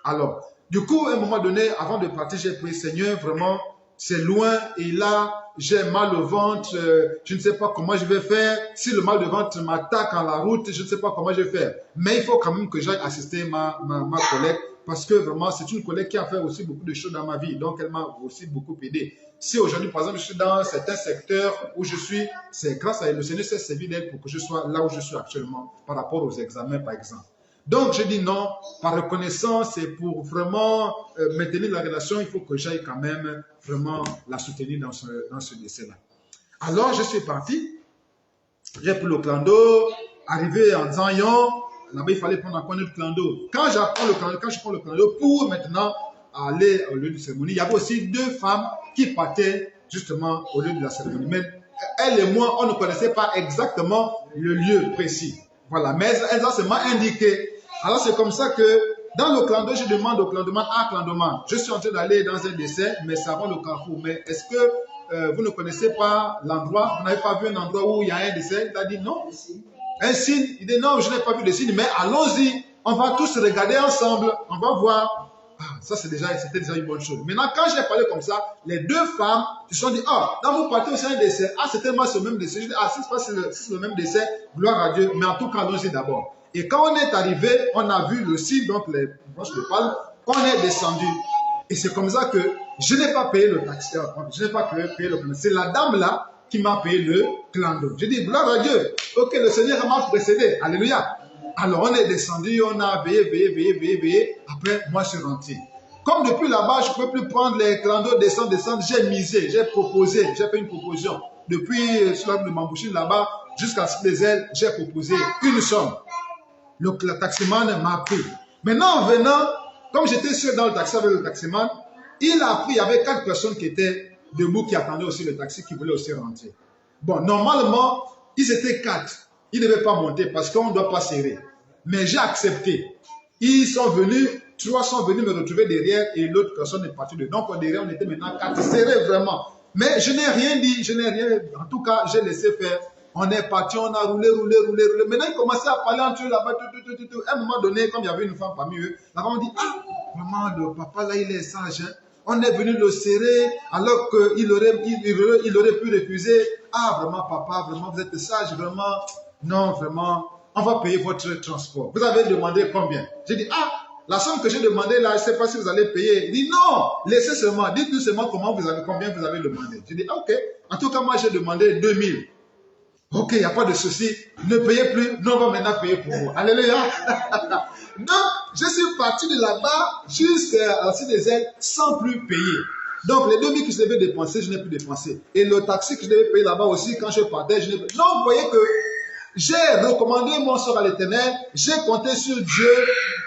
Alors, du coup, à un moment donné, avant de partir, j'ai prié, Seigneur, vraiment, c'est loin et là, j'ai mal au ventre, je ne sais pas comment je vais faire. Si le mal de ventre m'attaque en la route, je ne sais pas comment je vais faire. Mais il faut quand même que j'aille assister ma collègue parce que vraiment, c'est une collègue qui a fait aussi beaucoup de choses dans ma vie. Donc, elle m'a aussi beaucoup aidé. Si aujourd'hui, par exemple, je suis dans certains secteurs où je suis, c'est grâce à elle, le Seigneur s'est servi d'elle pour que je sois là où je suis actuellement par rapport aux examens, par exemple. Donc, je dis non, par reconnaissance et pour vraiment maintenir la relation, il faut que j'aille quand même vraiment la soutenir dans ce décès-là. Alors, je suis parti, j'ai pris le clando, arrivé en Zayon, là-bas, il fallait prendre encore notre clando. Quand je prends le clando pour maintenant aller au lieu de cérémonie, il y avait aussi 2 femmes qui partaient justement au lieu de la cérémonie. Mais elle et moi, on ne connaissait pas exactement le lieu précis. Voilà, mais elles ont seulement indiqué. Alors c'est comme ça que dans le clando, je demande au clandoman, clandoman, je suis en train d'aller dans un décès, mais c'est avant le carrefour. Mais est-ce que vous ne connaissez pas l'endroit? Vous n'avez pas vu un endroit où il y a un décès? Il a dit non. Un signe? Il dit non, je n'ai pas vu de signe, mais allons-y. On va tous regarder ensemble. On va voir. Ça, c'était déjà une bonne chose. Maintenant, quand j'ai parlé comme ça, les 2 femmes se sont dit, dans vous partez aussi un décès. C'est tellement ce même décès. Je dis, si c'est le même décès, gloire à Dieu. Mais en tout cas, allons-y d'abord. Et quand on est arrivé, on a vu le signe, donc les branches de palme, on est descendu. Et c'est comme ça que je n'ai pas payé le taxi. Je n'ai pas payé le clando. C'est la dame là qui m'a payé le clando. Je dis, gloire à Dieu. Ok, le Seigneur m'a précédé. Alléluia. Alors on est descendu, on a veillé. Après, moi je suis rentré. Comme depuis là-bas, je ne peux plus prendre les clandos, descendre. J'ai misé, j'ai proposé, j'ai fait une proposition. Depuis sur la rue de Bambouchine là-bas, jusqu'à des ailes, j'ai proposé une somme. Le taximan m'a pris. Maintenant, en venant, comme j'étais seul dans le taxi avec le taximan, il a pris, il y avait 4 personnes qui étaient debout, qui attendaient aussi le taxi, qui voulaient aussi rentrer. Bon, normalement, ils étaient 4. Ils ne devaient pas monter parce qu'on ne doit pas serrer. Mais j'ai accepté. Ils sont venus, 3 sont venus me retrouver derrière et l'autre personne est partie dedans. Donc, derrière, on était maintenant 4 serrés vraiment. Mais je n'ai rien dit, en tout cas, j'ai laissé faire. On est parti, on a roulé. Maintenant, ils commençaient à parler entre eux là-bas. À un moment donné, comme il y avait une femme parmi eux, la femme dit, vraiment, le papa là, il est sage. Hein? On est venu le serrer alors qu'il aurait pu refuser. Vraiment, papa, vraiment, vous êtes sage, vraiment. Non, vraiment, on va payer votre transport. Vous avez demandé combien? J'ai dit, la somme que j'ai demandé là, je ne sais pas si vous allez payer. Il dit, non, laissez seulement, dites-nous seulement combien vous avez demandé. J'ai dit, ok, en tout cas, moi, j'ai demandé 2000. Ok, il n'y a pas de souci. Ne payez plus. Nous, on va maintenant payer pour vous. Alléluia. Donc, je suis parti de là-bas jusqu'à la Cité des Ailes sans plus payer. Donc, les 2000 que je devais dépenser, je n'ai plus dépensé. Et le taxi que je devais payer là-bas aussi, quand je partais, je n'ai plus. Donc, vous voyez que j'ai recommandé mon sort à l'Éternel. J'ai compté sur Dieu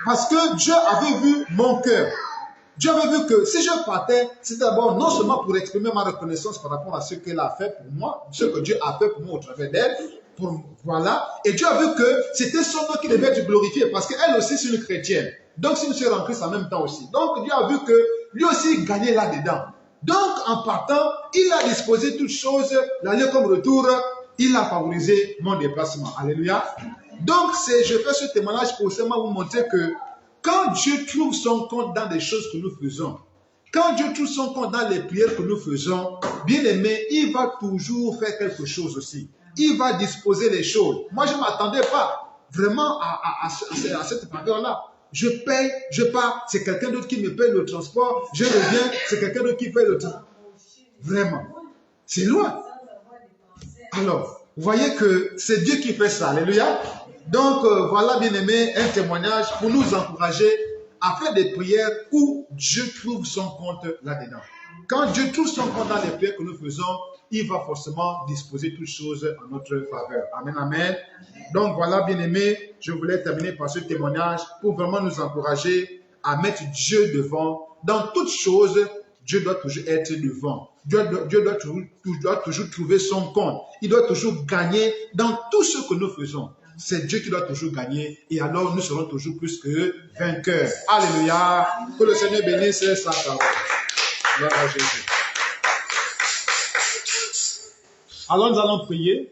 parce que Dieu avait vu mon cœur. Dieu avait vu que si je partais, c'était d'abord non seulement pour exprimer ma reconnaissance par rapport à ce qu'elle a fait pour moi, ce que Dieu a fait pour moi au travers d'elle, voilà. Et Dieu a vu que c'était son nom qui devait être glorifié parce qu'elle aussi c'est une chrétienne. Donc c'est une sœur en Christ en même temps aussi. Donc Dieu a vu que lui aussi gagnait là-dedans. Donc en partant, il a disposé toutes choses, l'aller comme retour, il a favorisé mon déplacement. Alléluia. Donc je fais ce témoignage pour seulement vous montrer que quand Dieu trouve son compte dans des choses que nous faisons, quand Dieu trouve son compte dans les prières que nous faisons, bien aimé, il va toujours faire quelque chose aussi. Il va disposer les choses. Moi, je ne m'attendais pas vraiment à cette faveur-là. Je paye, je pars, c'est quelqu'un d'autre qui me paye le transport, je reviens, c'est quelqu'un d'autre qui paye le transport. Vraiment. C'est loin. Alors, vous voyez que c'est Dieu qui fait ça. Alléluia. Donc, voilà, bien aimé, un témoignage pour nous encourager à faire des prières où Dieu trouve son compte là-dedans. Quand Dieu trouve son compte dans les prières que nous faisons, il va forcément disposer toutes choses en notre faveur. Amen, amen. Donc, voilà, bien aimé, je voulais terminer par ce témoignage pour vraiment nous encourager à mettre Dieu devant. Dans toutes choses, Dieu doit toujours être devant. Dieu doit toujours trouver son compte. Il doit toujours gagner dans tout ce que nous faisons. C'est Dieu qui doit toujours gagner et alors nous serons toujours plus que vainqueurs. Alléluia. Que le Seigneur bénisse sa parole. Gloire à Jésus. Alors nous allons prier.